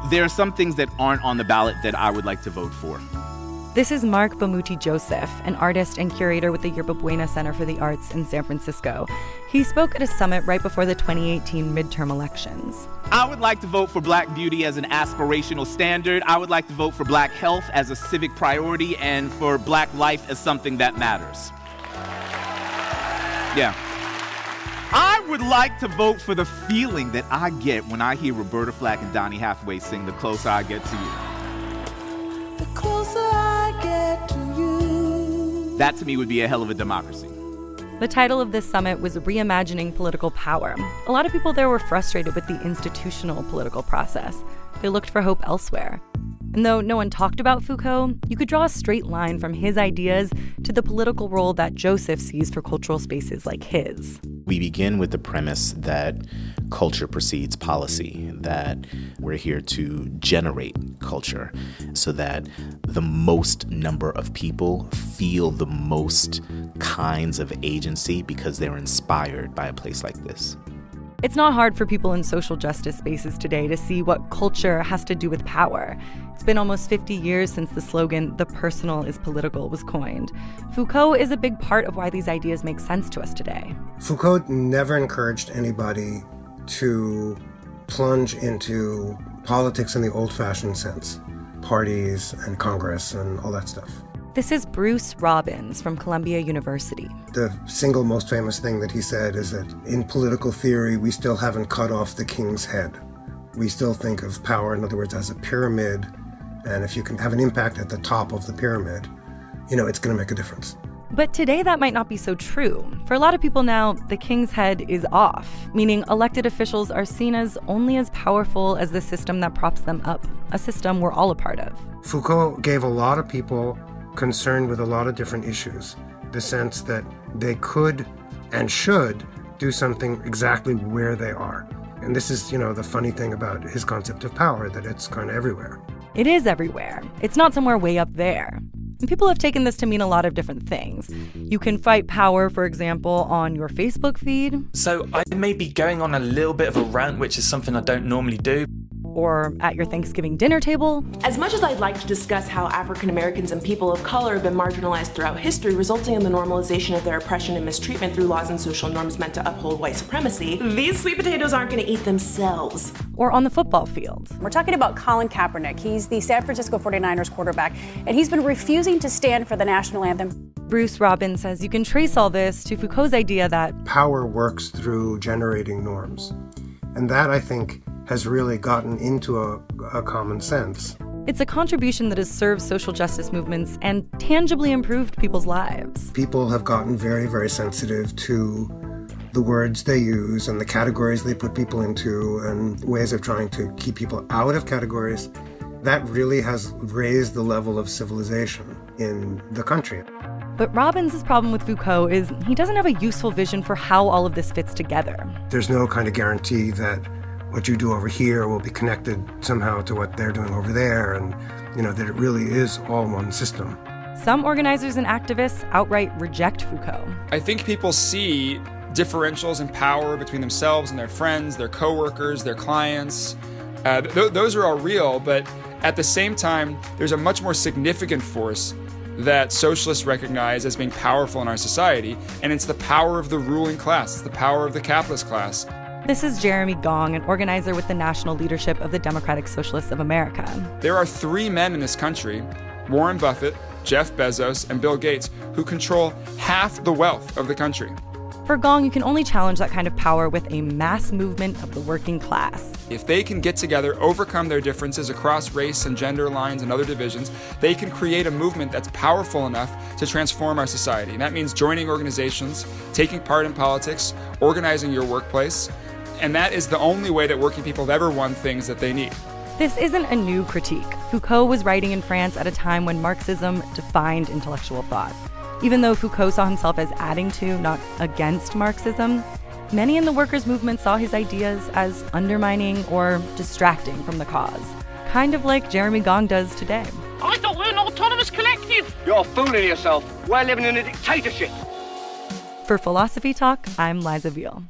there are some things that aren't on the ballot that I would like to vote for. This is Mark Bamuti Joseph, an artist and curator with the Yerba Buena Center for the Arts in San Francisco. He spoke at a summit right before the 2018 midterm elections. I would like to vote for Black beauty as an aspirational standard. I would like to vote for Black health as a civic priority and for Black life as something that matters. Yeah. I would like to vote for the feeling that I get when I hear Roberta Flack and Donny Hathaway sing The Closer I Get to You. The closer I get to you. That to me would be a hell of a democracy. The title of this summit was Reimagining Political Power. A lot of people there were frustrated with the institutional political process. They looked for hope elsewhere. And though no one talked about Foucault, you could draw a straight line from his ideas to the political role that Joseph sees for cultural spaces like his. We begin with the premise that culture precedes policy, that we're here to generate culture so that the most number of people feel the most kinds of agency because they're inspired by a place like this. It's not hard for people in social justice spaces today to see what culture has to do with power. It's been almost 50 years since the slogan, "The personal is political," was coined. Foucault is a big part of why these ideas make sense to us today. Foucault never encouraged anybody to plunge into politics in the old-fashioned sense, parties and Congress and all that stuff. This is Bruce Robbins from Columbia University. The single most famous thing that he said is that in political theory, we still haven't cut off the king's head. We still think of power, in other words, as a pyramid. And if you can have an impact at the top of the pyramid, it's going to make a difference. But today that might not be so true. For a lot of people now, the king's head is off, meaning elected officials are seen as only as powerful as the system that props them up, a system we're all a part of. Foucault gave a lot of people concerned with a lot of different issues the sense that they could and should do something exactly where they are. And this is, the funny thing about his concept of power, that it's kind of everywhere. It is everywhere. It's not somewhere way up there. And people have taken this to mean a lot of different things. You can fight power, for example, on your Facebook feed. So I may be going on a little bit of a rant, which is something I don't normally do. Or at your Thanksgiving dinner table. As much as I'd like to discuss how African Americans and people of color have been marginalized throughout history, resulting in the normalization of their oppression and mistreatment through laws and social norms meant to uphold white supremacy, these sweet potatoes aren't going to eat themselves. Or on the football field. We're talking about Colin Kaepernick. He's the San Francisco 49ers quarterback, and he's been refusing to stand for the national anthem. Bruce Robbins says you can trace all this to Foucault's idea that power works through generating norms. And that, I think, has really gotten into a common sense. It's a contribution that has served social justice movements and tangibly improved people's lives. People have gotten very, very sensitive to the words they use and the categories they put people into and ways of trying to keep people out of categories. That really has raised the level of civilization in the country. But Robbins' problem with Foucault is he doesn't have a useful vision for how all of this fits together. There's no kind of guarantee that what you do over here will be connected somehow to what they're doing over there, and that it really is all one system. Some organizers and activists outright reject Foucault. I think people see differentials in power between themselves and their friends, their coworkers, their clients. Those are all real, but at the same time, there's a much more significant force that socialists recognize as being powerful in our society, and it's the power of the ruling class. It's the power of the capitalist class. This is Jeremy Gong, an organizer with the national leadership of the Democratic Socialists of America. There are three men in this country, Warren Buffett, Jeff Bezos, and Bill Gates, who control half the wealth of the country. For Gong, you can only challenge that kind of power with a mass movement of the working class. If they can get together, overcome their differences across race and gender lines and other divisions, they can create a movement that's powerful enough to transform our society. And that means joining organizations, taking part in politics, organizing your workplace. And that is the only way that working people have ever won things that they need. This isn't a new critique. Foucault was writing in France at a time when Marxism defined intellectual thought. Even though Foucault saw himself as adding to, not against Marxism, many in the workers' movement saw his ideas as undermining or distracting from the cause. Kind of like Jeremy Gong does today. I thought we were an autonomous collective. You're fooling yourself. We're living in a dictatorship. For Philosophy Talk, I'm Liza Veal.